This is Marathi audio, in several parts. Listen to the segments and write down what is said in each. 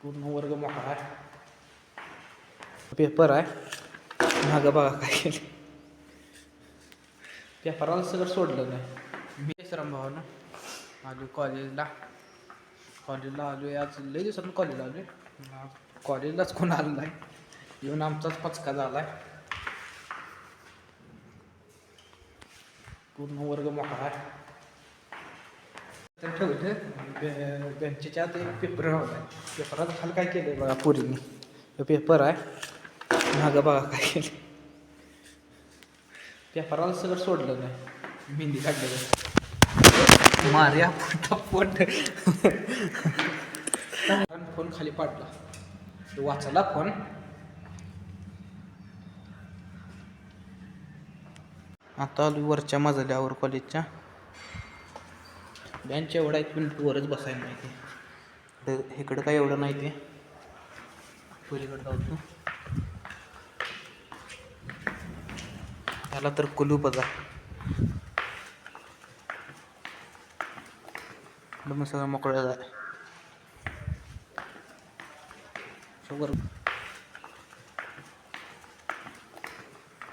पूर्ण वर्ग मोठा आहे. पेपर आहे. मागं बघा काय केलं. पेपराला सगळं सोडलं नाही. मी श्रम भावानं आलो कॉलेजला आलो आज लई दिवसातून कॉलेजला आलो. कॉलेजलाच कोण आलं नाही. येऊन आमचाच पचका झाला आहे. पूर्ण वर्ग मोठा आहे. तर ठेवलं बेंचच्या आत एक पेपर होता. पेपरात खाली काय केलं बघा पोरींनी. पेपर आहे. मागं बघा काय केलं. पेपराला सगळं सोडलं नाही. मेहंदी काढलेलं मार्या फटाफट फोन खाली पाडला. वाचला फोन. आता आलो वरच्या मजल्यावर कॉलेजच्या. बेंच एवढा आहे पण वरच बसायला नाही ते. इकडं काय एवढं नाही ते. पलीकडं जातो. त्याला तर कुलूपच आहे. मग सगळं मोकळं जाय.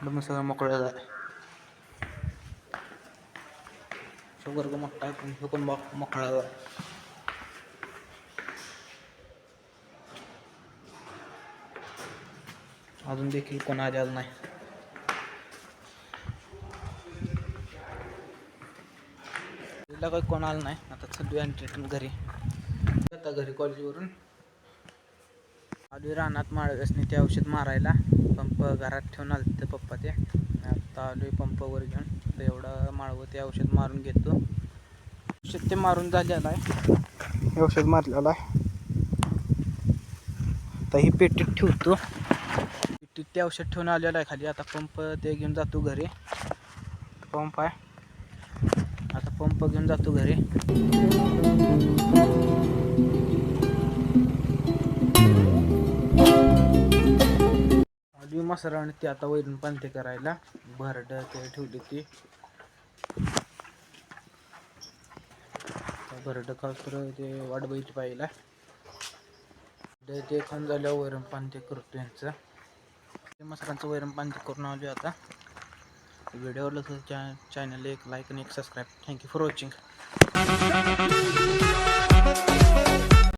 मग सगळं मोकळं जाय. वर्ग मोठा आहे पण पण मोकळा जाय. अजून देखील कोण आलेलं नाही. काही कोण आलं नाही. आता सध्या रिटर्न घरी. आता घरी कॉलेजवरून आलोय रानात माळव्यासनी ते औषध मारायला. पंप घरात ठेवून आलं ते पप्पा ते. आता आलोय पंपावर घेऊन. तर एवढं माळवं ते औषध मारून घेतो. औषध ते मारून झालेलं आहे. औषध मारलेलं आहे. आता ही पेटीत ठेवतो. पेटीत ते औषध ठेवून आलेलं आहे खाली. आता पंप ते घेऊन जातो घरी. पंप आहे. आता पंप घेऊन जातो घरी. मसाला आणि ते आता वैरून पानते करायला. भरड ते ठेवली ती. भरड खास तर ते वाट बघितली पाहिजे. ते खाऊन झाल्यावर वैरण पानते करतो यांचं. ते मसाल्यांचं वैरण पानते करून आलो आता. व्हिडिओला चॅनलला एक लाईक आणि एक सबस्क्राईब. Thank you for watching.